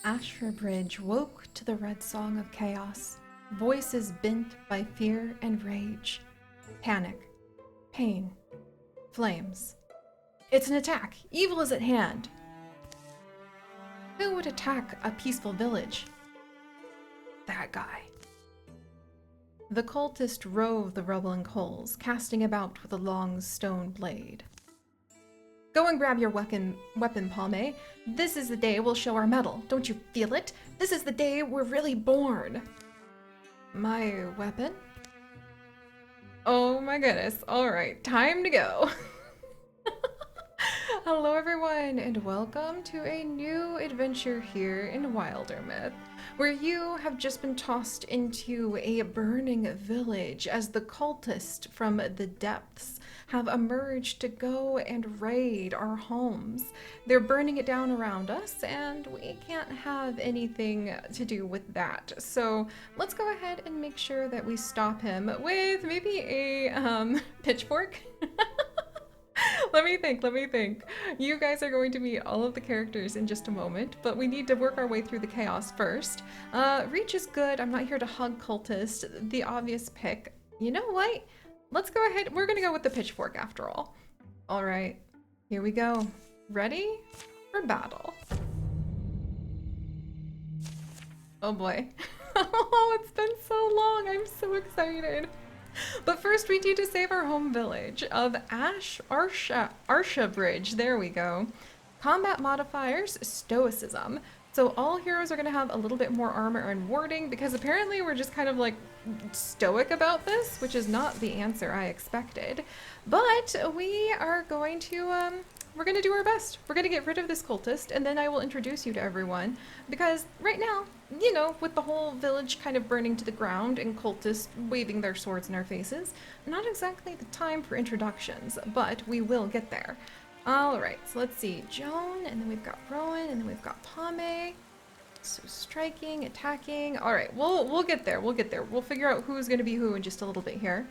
Ashra Bridge woke to the red song of chaos, voices bent by fear and rage. Panic, pain, flames. It's an attack! Evil is at hand! Who would attack a peaceful village? That guy. The cultist rove the rumbling coals, casting about with a long stone blade. Go and grab your weapon, Palme. This is the day we'll show our mettle. Don't you feel it? This is the day we're really born. My weapon? Oh my goodness. All right, time to go. Hello everyone, and welcome to a new adventure here in Wildermyth, where you have just been tossed into a burning village as the cultists from the depths have emerged to go and raid our homes. They're burning it down around us, and we can't have anything to do with that. So let's go ahead and make sure that we stop him with maybe a pitchfork. Let me think. You guys are going to meet all of the characters in just a moment, but we need to work our way through the chaos first. Reach is good. I'm not here to hug cultist, the obvious pick. You know what? Let's go ahead. We're gonna go with the pitchfork after all. All right, here we go. Ready for battle. Oh boy. Oh, it's been so long. I'm so excited. But first, we need to save our home village of Arsha Bridge. There we go. Combat modifiers, stoicism. So all heroes are going to have a little bit more armor and warding because apparently we're just kind of like stoic about this, which is not the answer I expected. But we are going to, we're going to do our best. We're going to get rid of this cultist, and then I will introduce you to everyone. Because right now, you know, with the whole village kind of burning to the ground and cultists waving their swords in our faces, not exactly the time for introductions, but we will get there. Alright, so let's see. Joan, and then we've got Rowan, and then we've got Pome. So striking, attacking. Alright, we'll get there. We'll get there. We'll figure out who's going to be who in just a little bit here.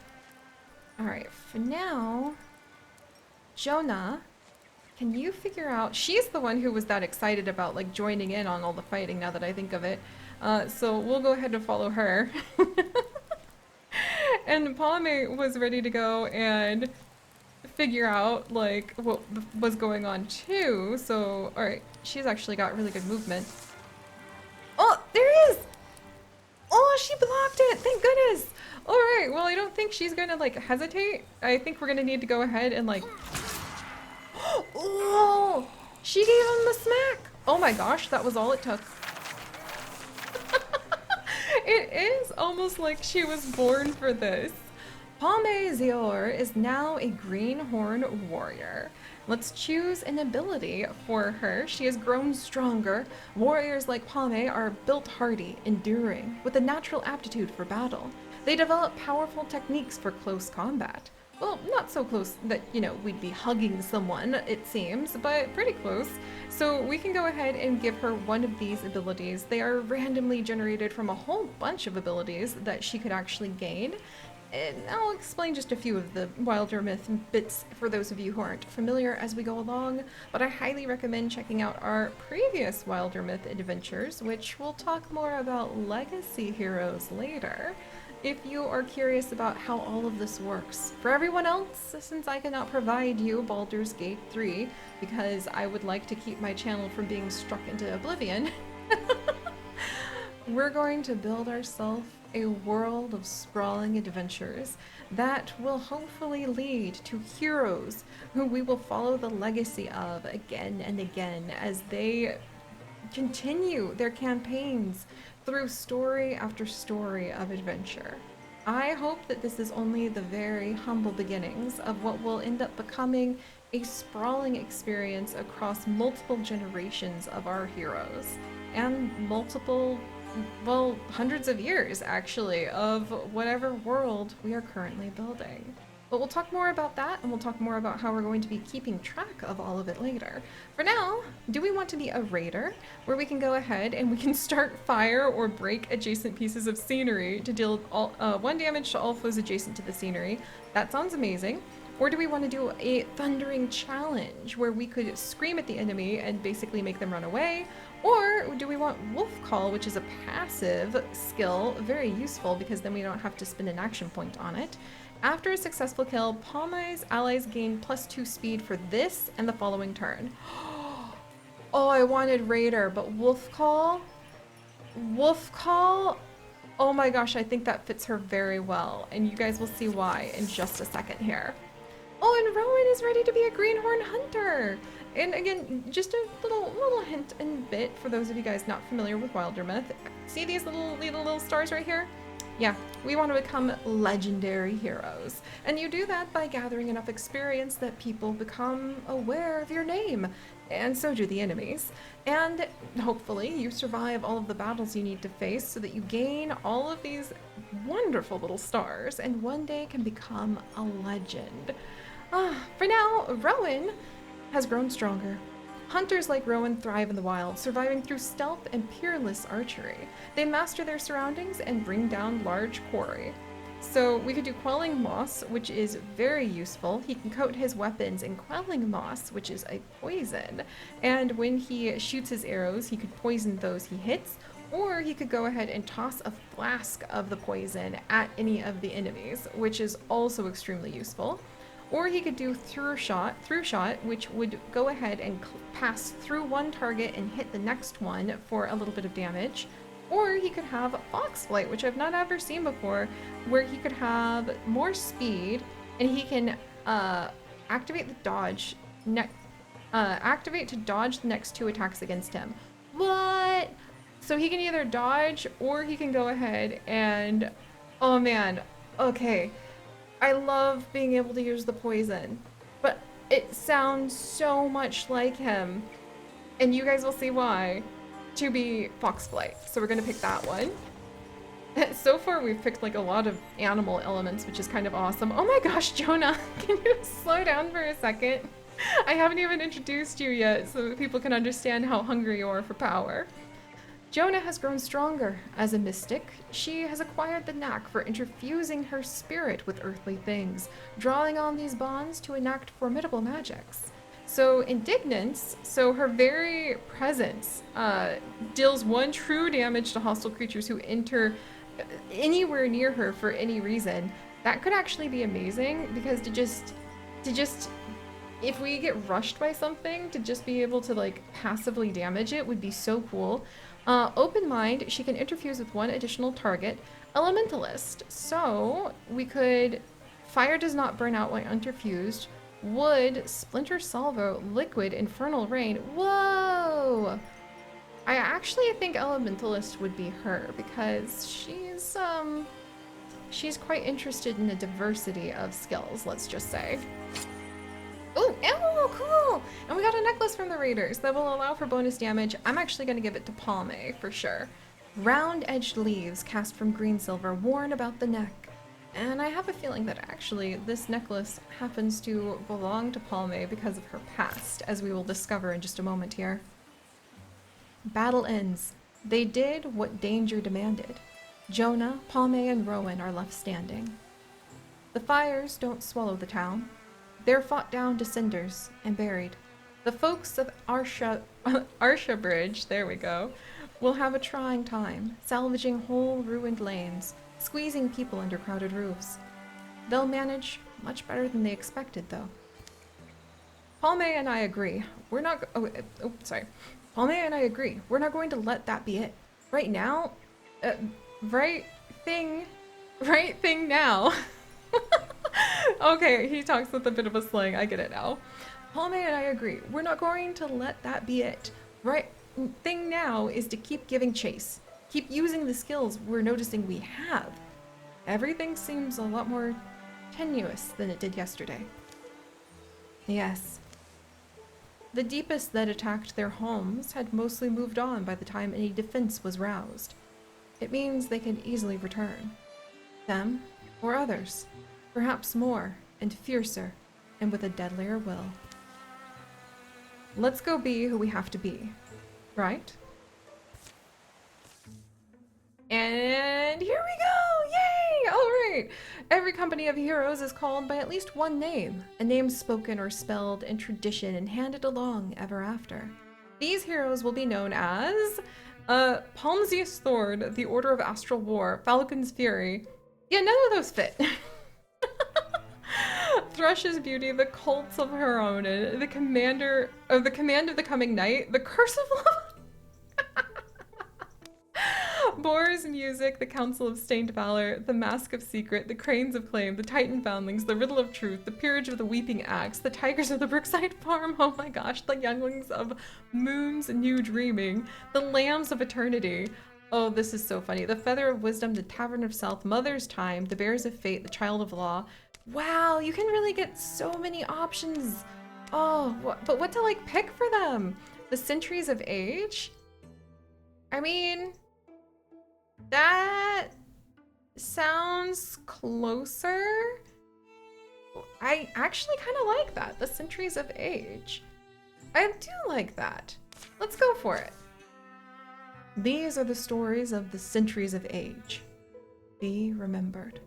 Alright, for now, Jonah, can you figure out... She's the one who was that excited about, like, joining in on all the fighting, now that I think of it. So we'll go ahead and follow her. And Pome was ready to go and figure out, like, what was going on, too. So, alright, she's actually got really good movement. Oh, there he is! Oh, she blocked it! Thank goodness! Alright, well, I don't think she's gonna, like, hesitate. I think we're gonna need to go ahead and, like... Oh! She gave him the smack! Oh my gosh, that was all it took. It is almost like she was born for this. Pomezior is now a greenhorn warrior. Let's choose an ability for her. She has grown stronger. Warriors like Pome are built hardy, enduring, with a natural aptitude for battle. They develop powerful techniques for close combat. Well, not so close that, you know, we'd be hugging someone, it seems, but pretty close. So we can go ahead and give her one of these abilities. They are randomly generated from a whole bunch of abilities that she could actually gain. And I'll explain just a few of the Wildermyth bits for those of you who aren't familiar as we go along, but I highly recommend checking out our previous Wildermyth adventures, which we'll talk more about legacy heroes later, if you are curious about how all of this works. For everyone else, since I cannot provide you Baldur's Gate 3, because I would like to keep my channel from being struck into oblivion, we're going to build ourselves a world of sprawling adventures that will hopefully lead to heroes who we will follow the legacy of again and again as they continue their campaigns through story after story of adventure. I hope that this is only the very humble beginnings of what will end up becoming a sprawling experience across multiple generations of our heroes and multiple, well, hundreds of years actually of whatever world we are currently building. But we'll talk more about that, and we'll talk more about how we're going to be keeping track of all of it later. For now, do we want to be a raider, where we can go ahead and we can start fire or break adjacent pieces of scenery to deal all, 1 damage to all foes adjacent to the scenery? That sounds amazing. Or do we want to do a thundering challenge where we could scream at the enemy and basically make them run away? Or do we want wolf call, which is a passive skill, very useful because then we don't have to spend an action point on it. After a successful kill, Pome's allies gain +2 speed for this and the following turn. Oh, I wanted Raider, but wolf call? Wolf call? Oh my gosh, I think that fits her very well, and you guys will see why in just a second here. Oh, and Rowan is ready to be a greenhorn hunter! And again, just a little hint and bit for those of you guys not familiar with Wildermyth. See these little stars right here? Yeah, we want to become legendary heroes. And you do that by gathering enough experience that people become aware of your name. And so do the enemies. And hopefully you survive all of the battles you need to face so that you gain all of these wonderful little stars and one day can become a legend. For now, Rowan has grown stronger. Hunters like Rowan thrive in the wild, surviving through stealth and peerless archery. They master their surroundings and bring down large quarry. So we could do Quelling Moss, which is very useful. He can coat his weapons in Quelling Moss, which is a poison. And when he shoots his arrows, he could poison those he hits, or he could go ahead and toss a flask of the poison at any of the enemies, which is also extremely useful. Or he could do through shot, which would go ahead and pass through one target and hit the next one for a little bit of damage. Or he could have fox flight, which I've not ever seen before, where he could have more speed and he can activate the dodge, activate to dodge the next 2 attacks against him. What? So he can either dodge or he can go ahead and, oh man, okay. I love being able to use the poison, but it sounds so much like him, and you guys will see why, to be Foxflight. So we're gonna pick that one. So far we've picked like a lot of animal elements, which is kind of awesome. Oh my gosh, Jonah, can you slow down for a second? I haven't even introduced you yet so that people can understand how hungry you are for power. Jonah has grown stronger. As a mystic, she has acquired the knack for interfusing her spirit with earthly things, drawing on these bonds to enact formidable magics. So Indignance, so her very presence deals 1 true damage to hostile creatures who enter anywhere near her for any reason. That could actually be amazing because to just if we get rushed by something, to just be able to like passively damage it would be so cool. Open Mind, she can interfuse with 1 additional target. Elementalist, so we could fire does not burn out when interfused. Wood, Splinter Salvo, Liquid, Infernal Rain. Whoa! I actually think Elementalist would be her because she's quite interested in a diversity of skills, let's just say. Oh, cool! And we got a necklace from the raiders that will allow for bonus damage. I'm actually going to give it to Pome for sure. Round-edged leaves cast from green silver worn about the neck. And I have a feeling that actually this necklace happens to belong to Pome because of her past, as we will discover in just a moment here. Battle ends. They did what danger demanded. Jonah, Pome, and Rowan are left standing. The fires don't swallow the town. They're fought down to cinders and buried. The folks of Arsha Bridge, there we go, will have a trying time, salvaging whole ruined lanes, squeezing people under crowded roofs. They'll manage much better than they expected, though. Pome and I agree. We're not going to let that be it. Right now, right thing now. Okay, he talks with a bit of a slang. I get it now. Pome and I agree. We're not going to let that be it. Right thing now is to keep giving chase. Keep using the skills we're noticing we have. Everything seems a lot more tenuous than it did yesterday. Yes. The deepest that attacked their homes had mostly moved on by the time any defense was roused. It means they can easily return. Them or others. Perhaps more and fiercer and with a deadlier will. Let's go be who we have to be, right? And here we go! Yay! All right. Every company of heroes is called by at least one name, a name spoken or spelled in tradition and handed along ever after. These heroes will be known as Pomezior's Sword, the Order of Astral War, Falcon's Fury. Yeah, none of those fit. Thrush's Beauty, the Cults of Heronin, the Commander of the Command of the Coming Night, the Curse of Love. Boar's Music, the Council of Stained Valor, the Mask of Secret, the Cranes of Claim, the Titan Foundlings, the Riddle of Truth, the Peerage of the Weeping Axe, the Tigers of the Brookside Farm, oh my gosh, the Younglings of Moon's New Dreaming, the Lambs of Eternity. Oh, this is so funny. The Feather of Wisdom, the Tavern of Self, Mother's Time, the Bears of Fate, the Child of Law. Wow, you can really get so many options. Oh, but what to like pick for them? The Sentries of Age? I mean, that sounds closer. I actually kind of like that, the Sentries of Age. I do like that. Let's go for it. These are the stories of the Sentries of Age. Be remembered.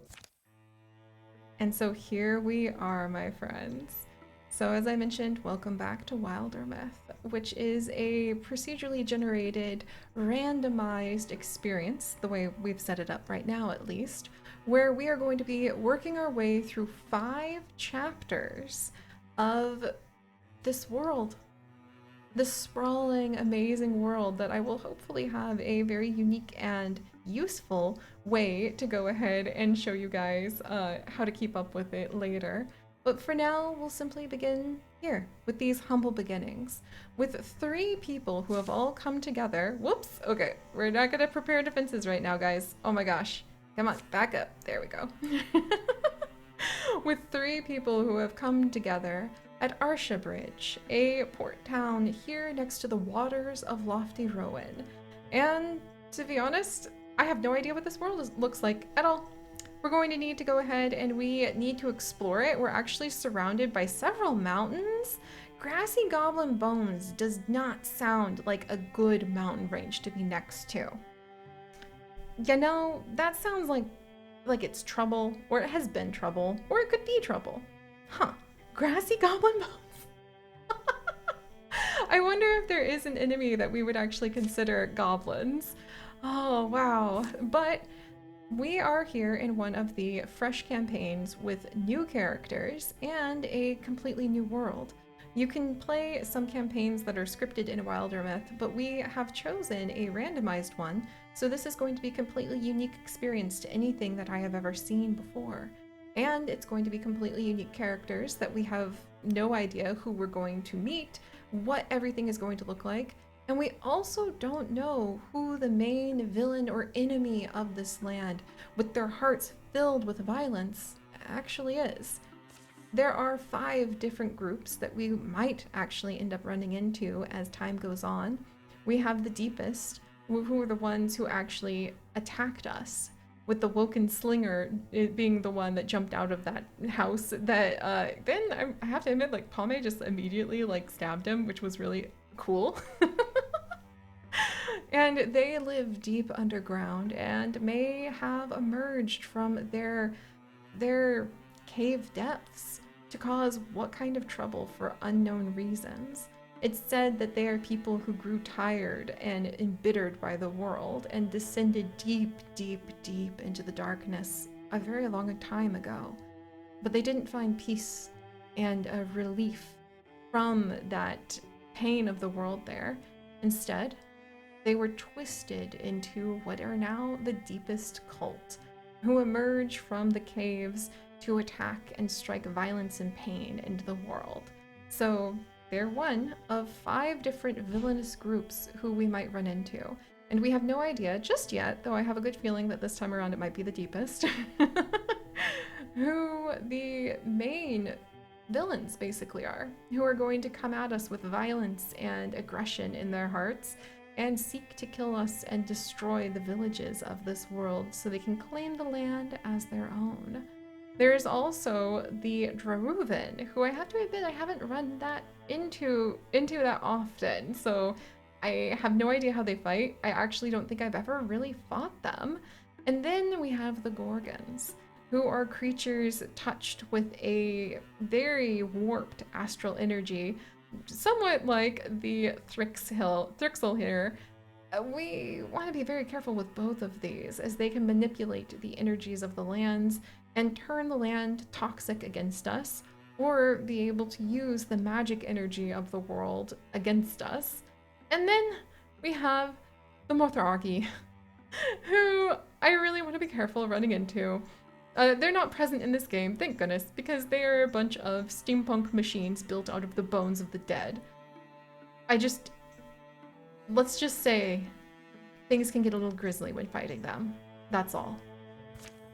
And so here we are, my friends. So as I mentioned, welcome back to Wildermyth, which is a procedurally generated, randomized experience, the way we've set it up right now at least, where we are going to be working our way through 5 chapters of this world. This sprawling, amazing world that I will hopefully have a very unique and useful way to go ahead and show you guys how to keep up with it later. But for now, we'll simply begin here with these humble beginnings with 3 people who have all come together. Whoops. Okay, we're not gonna prepare defenses right now, guys. Oh my gosh. Come on, back up. There we go. With 3 people who have come together at Arsha Bridge, a port town here next to the waters of lofty Rowan. And to be honest, I have no idea what this world looks like at all. We're going to need to go ahead and we need to explore it. We're actually surrounded by several mountains. Grassy Goblin Bones does not sound like a good mountain range to be next to. You know, that sounds like it's trouble, or it has been trouble, or it could be trouble. Huh. Grassy Goblin Bones? I wonder if there is an enemy that we would actually consider goblins. Oh, wow. But we are here in one of the fresh campaigns with new characters and a completely new world. You can play some campaigns that are scripted in Wildermyth, but we have chosen a randomized one, so this is going to be a completely unique experience to anything that I have ever seen before. And it's going to be completely unique characters that we have no idea who we're going to meet, what everything is going to look like, and we also don't know who the main villain or enemy of this land, with their hearts filled with violence, actually is. There are 5 different groups that we might actually end up running into as time goes on. We have the Deepest, who are the ones who actually attacked us, with the Woken Slinger being the one that jumped out of that house that then I have to admit, like, Pome just immediately like stabbed him, which was really cool. And they live deep underground and may have emerged from their cave depths to cause what kind of trouble for unknown reasons. It's said that they are people who grew tired and embittered by the world and descended deep, deep, deep into the darkness a very long time ago. But they didn't find peace and a relief from that pain of the world there. Instead, they were twisted into what are now the Deepest cult, who emerge from the caves to attack and strike violence and pain into the world. So they're one of 5 different villainous groups who we might run into. And we have no idea just yet, though I have a good feeling that this time around it might be the Deepest, who the main villains basically are, who are going to come at us with violence and aggression in their hearts and seek to kill us and destroy the villages of this world so they can claim the land as their own. There is also the Draruven, who I have to admit I haven't run that into that often, so I have no idea how they fight. I actually don't think I've ever really fought them. And then we have the Gorgons. who are creatures touched with a very warped astral energy, somewhat like the Thrixel here. We want to be very careful with both of these, as they can manipulate the energies of the lands and turn the land toxic against us, or be able to use the magic energy of the world against us. And then we have the Mothragi, who I really want to be careful running into. They're not present in this game, thank goodness, because they are a bunch of steampunk machines built out of the bones of the dead. Let's just say things can get a little grisly when fighting them. That's all.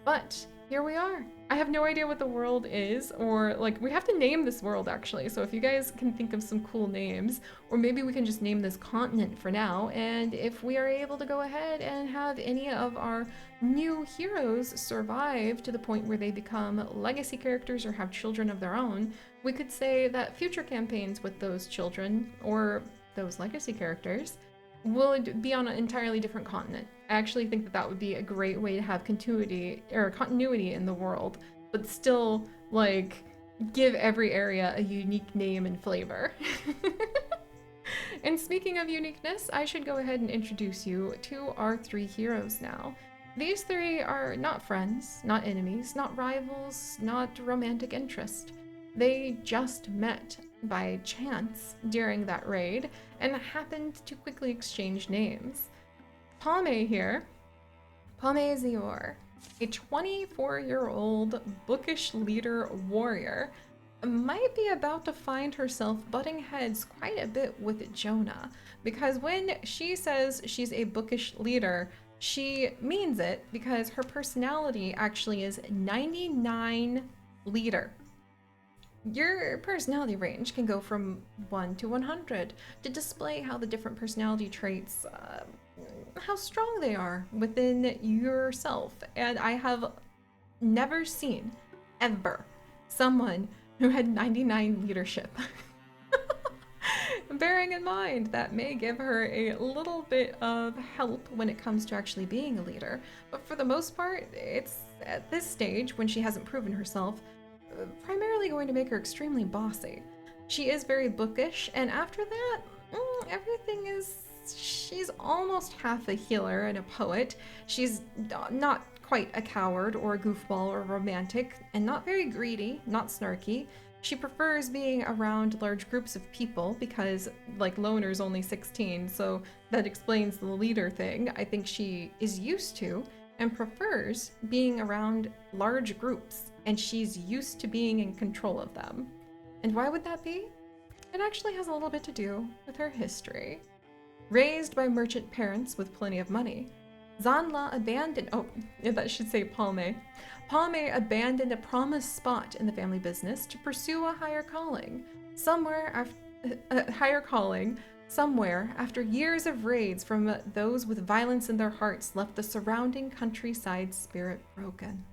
But here we are. I have no idea what the world is, or like, we have to name this world actually. So if you guys can think of some cool names, or maybe we can just name this continent for now. And if we are able to go ahead and have any of our new heroes survive to the point where they become legacy characters or have children of their own, we could say that future campaigns with those children or those legacy characters will be on an entirely different continent. I actually think that that would be a great way to have continuity in the world, but still like give every area a unique name and flavor. And speaking of uniqueness, I should go ahead and introduce you to our three heroes now. These three are not friends, not enemies, not rivals, not romantic interest. They just met by chance during that raid and happened to quickly exchange names. Pomezior here, Pomezior, a 24-year-old bookish leader warrior, might be about to find herself butting heads quite a bit with Jonah, because when she says she's a bookish leader, she means it because her personality actually is 99 leader. Your personality range can go from 1 to 100 to display how the different personality traits, how strong they are within yourself. And I have never seen, ever, someone who had 99 leadership. Bearing in mind that may give her a little bit of help when it comes to actually being a leader. But for the most part, it's at this stage, when she hasn't proven herself, primarily going to make her extremely bossy. She is very bookish, and after that, everything is... She's almost half a healer and a poet. She's not quite a coward or a goofball or romantic, and not very greedy, not snarky. She prefers being around large groups of people because, like, Loner's only 16, so that explains the leader thing. I think she is used to and prefers being around large groups, and she's used to being in control of them. And why would that be? It actually has a little bit to do with her history. Raised by merchant parents with plenty of money, Zanla abandoned... Oh, that should say Palme. Palme abandoned a promised spot in the family business to pursue a higher calling. Somewhere after years of raids from those with violence in their hearts left the surrounding countryside spirit broken.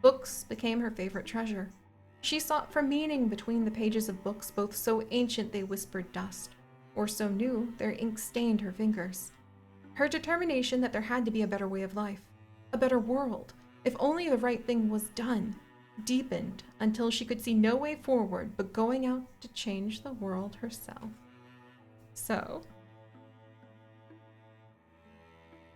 Books became her favorite treasure. She sought for meaning between the pages of books, both so ancient they whispered dust, or so new their ink stained her fingers. Her determination that there had to be a better way of life, a better world, if only the right thing was done, deepened until she could see no way forward but going out to change the world herself. So,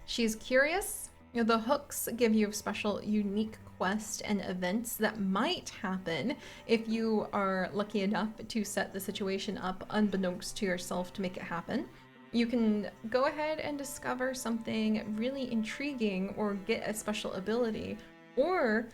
she's curious. The hooks give you special, unique quests and events that might happen if you are lucky enough to set the situation up unbeknownst to yourself to make it happen. You can go ahead and discover something really intriguing or get a special ability or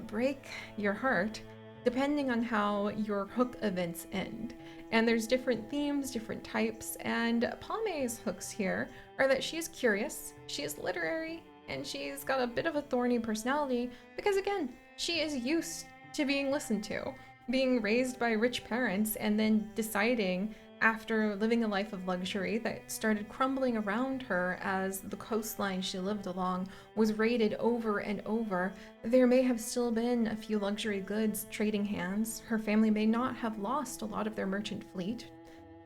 break your heart depending on how your hook events end. And there's different themes, different types, and Palme's hooks here are that she is curious, she is literary, and she's got a bit of a thorny personality because, again, she is used to being listened to, being raised by rich parents and then deciding after living a life of luxury that started crumbling around her as the coastline she lived along was raided over and over. There may have still been a few luxury goods trading hands. Her family may not have lost a lot of their merchant fleet,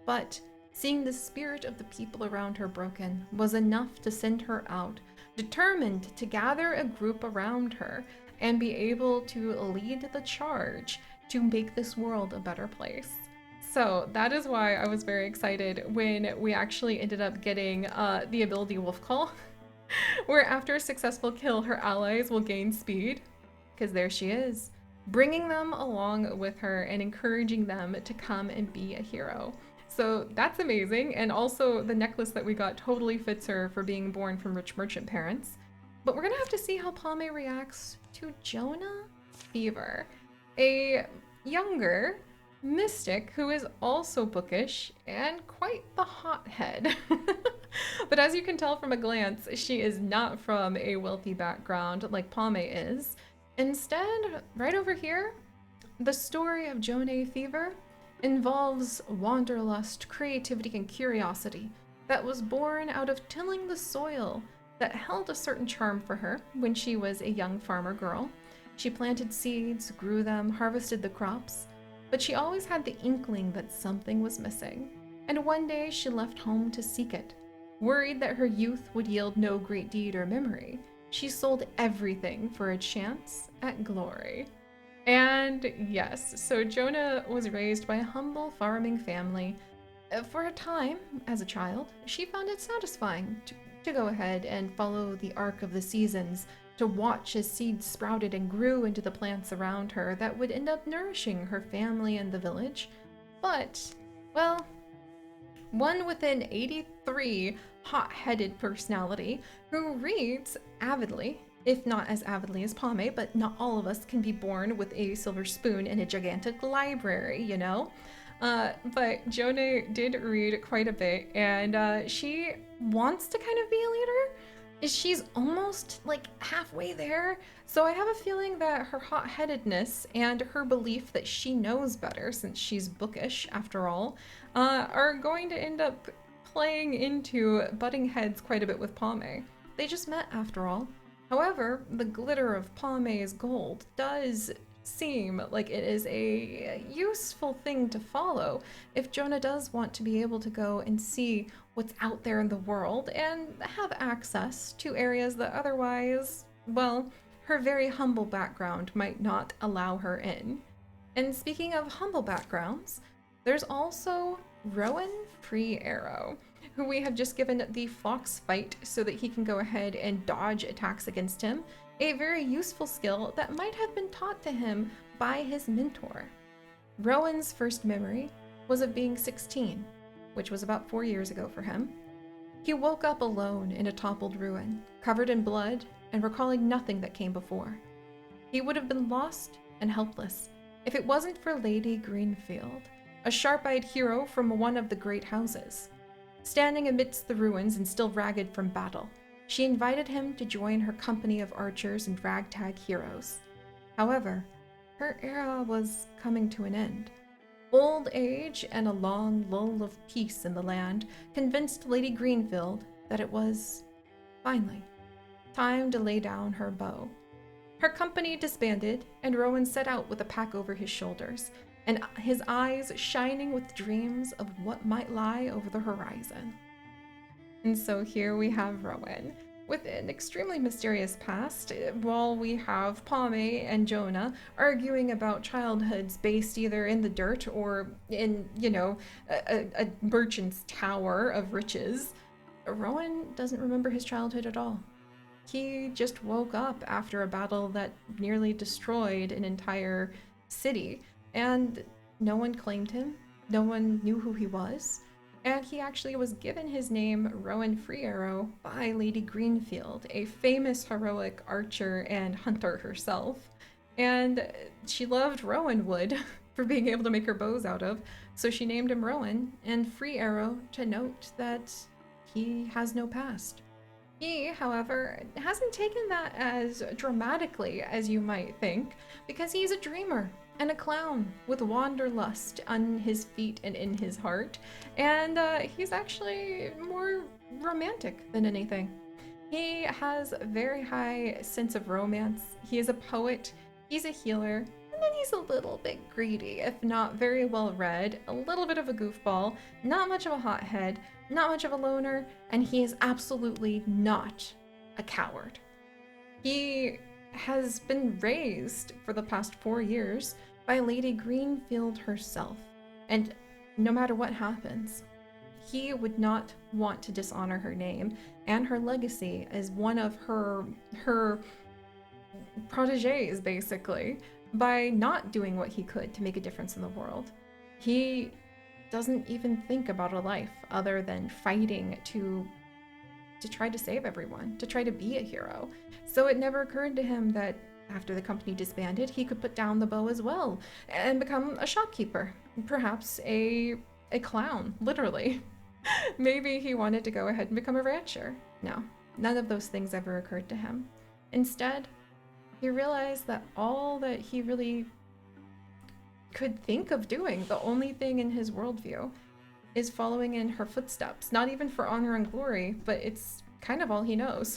but seeing the spirit of the people around her broken was enough to send her out, determined to gather a group around her and be able to lead the charge to make this world a better place. So that is why I was very excited when we actually ended up getting the ability Wolf Call, where after a successful kill, her allies will gain speed, because there she is, bringing them along with her and encouraging them to come and be a hero. So that's amazing, and also the necklace that we got totally fits her for being born from rich merchant parents. But we're gonna have to see how Pame reacts to Jonah Fever, a younger mystic who is also bookish and quite the hothead. But as you can tell from a glance, she is not from a wealthy background like Pame is. Instead, right over here, the story of Jonah Fever involves wanderlust, creativity, and curiosity that was born out of tilling the soil that held a certain charm for her when she was a young farmer girl. She planted seeds, grew them, harvested the crops, but she always had the inkling that something was missing. And one day she left home to seek it. Worried that her youth would yield no great deed or memory, she sold everything for a chance at glory. And yes, so Jonah was raised by a humble farming family. For a time, as a child, she found it satisfying to go ahead and follow the arc of the seasons, to watch as seeds sprouted and grew into the plants around her that would end up nourishing her family and the village. But, well, one with an 83 hot-headed personality who reads avidly, if not as avidly as Pame, but not all of us can be born with a silver spoon in a gigantic library, you know? But Jonah did read quite a bit, and she wants to kind of be a leader. She's almost like halfway there, so I have a feeling that her hot-headedness and her belief that she knows better, since she's bookish after all, are going to end up playing into butting heads quite a bit with Pame. They just met after all. However, the glitter of Pame's gold does seem like it is a useful thing to follow if Jonah does want to be able to go and see what's out there in the world and have access to areas that otherwise, well, her very humble background might not allow her in. And speaking of humble backgrounds, there's also Rowan Free Arrow, who we have just given the Fox Fight so that he can go ahead and dodge attacks against him, a very useful skill that might have been taught to him by his mentor. Rowan's first memory was of being 16, which was about 4 years ago for him. He woke up alone in a toppled ruin, covered in blood and recalling nothing that came before. He would have been lost and helpless if it wasn't for Lady Greenfield, a sharp-eyed hero from one of the great houses. Standing amidst the ruins and still ragged from battle, she invited him to join her company of archers and ragtag heroes. However, her era was coming to an end. Old age and a long lull of peace in the land convinced Lady Greenfield that it was, finally, time to lay down her bow. Her company disbanded, and Rowan set out with a pack over his shoulders, and his eyes shining with dreams of what might lie over the horizon. And so here we have Rowan, with an extremely mysterious past, while we have Pame and Jonah arguing about childhoods based either in the dirt or in, a merchant's tower of riches. Rowan doesn't remember his childhood at all. He just woke up after a battle that nearly destroyed an entire city, and no one claimed him, no one knew who he was, and he actually was given his name Rowan Free Arrow by Lady Greenfield, a famous heroic archer and hunter herself, and she loved Rowan wood for being able to make her bows out of, so she named him Rowan, and Free Arrow to note that he has no past. He, however, hasn't taken that as dramatically as you might think, because he's a dreamer and a clown with wanderlust on his feet and in his heart, and he's actually more romantic than anything. He has a very high sense of romance. He is a poet, he's a healer, and then he's a little bit greedy, if not very well read, a little bit of a goofball, not much of a hothead, not much of a loner, and he is absolutely not a coward. He has been raised for the past 4 years by Lady Greenfield herself. And no matter what happens, he would not want to dishonor her name and her legacy as one of her proteges, basically, by not doing what he could to make a difference in the world. He doesn't even think about a life other than fighting to try to save everyone, to try to be a hero. So it never occurred to him that after the company disbanded, he could put down the bow as well and become a shopkeeper, perhaps a clown, literally. Maybe he wanted to go ahead and become a rancher. No, none of those things ever occurred to him. Instead, he realized that all that he really could think of doing, the only thing in his worldview, is following in her footsteps. Not even for honor and glory, but it's kind of all he knows.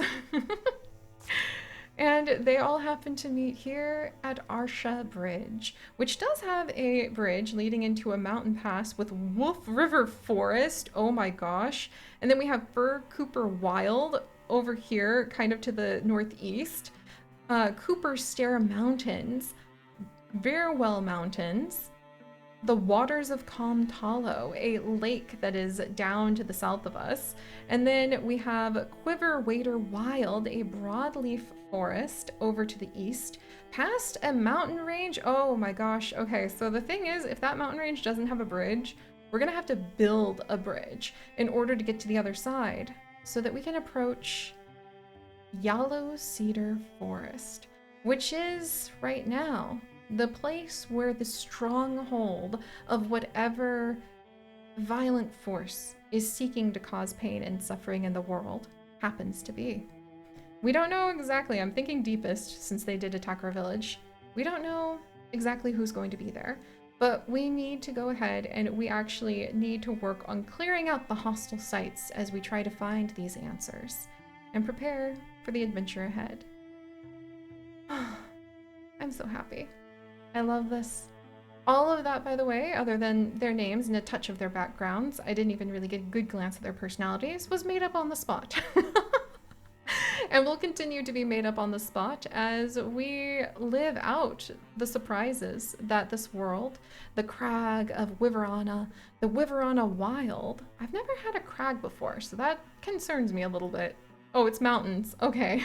And they all happen to meet here at Arsha Bridge, which does have a bridge leading into a mountain pass with Wolf River Forest. Oh my gosh. And then we have Fur Cooper Wild over here, kind of to the northeast. Cooper Stair Mountains, Verwell Mountains, the Waters of Comtalo, a lake that is down to the south of us. And then we have Quiver Wader Wild, a broadleaf forest over to the east, past a mountain range. Oh my gosh. Okay, so the thing is, if that mountain range doesn't have a bridge, we're gonna have to build a bridge in order to get to the other side so that we can approach Yellow Cedar Forest, which is right now the place where the stronghold of whatever violent force is seeking to cause pain and suffering in the world happens to be. We don't know exactly. I'm thinking deepest, since they did attack our village. We don't know exactly who's going to be there, but we need to go ahead and we actually need to work on clearing out the hostile sites as we try to find these answers and prepare for the adventure ahead. I'm so happy. I love this. All of that, by the way, other than their names and a touch of their backgrounds, I didn't even really get a good glance at their personalities, was made up on the spot. And will continue to be made up on the spot as we live out the surprises that this world, the crag of Wyverana, the Wyverana Wild. I've never had a crag before, so that concerns me a little bit. Oh, it's mountains. Okay.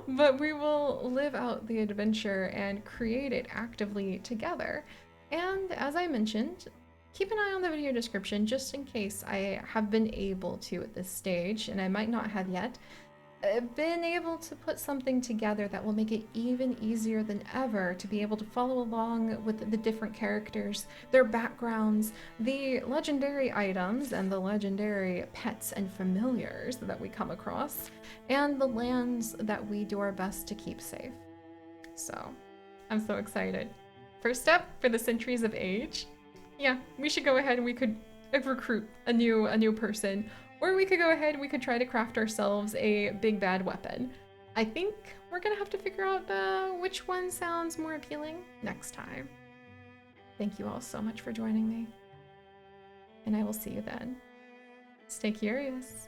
But we will live out the adventure and create it actively together. And as I mentioned, keep an eye on the video description just in case I have been able to at this stage, and I might not have yet, been able to put something together that will make it even easier than ever to be able to follow along with the different characters, their backgrounds, the legendary items and the legendary pets and familiars that we come across, and the lands that we do our best to keep safe. So, I'm so excited. First step for the Sentries of Age. Yeah, we should go ahead and we could recruit a new person. Or we could go ahead and we could try to craft ourselves a big bad weapon. I think we're gonna have to figure out which one sounds more appealing next time. Thank you all so much for joining me. And I will see you then. Stay curious.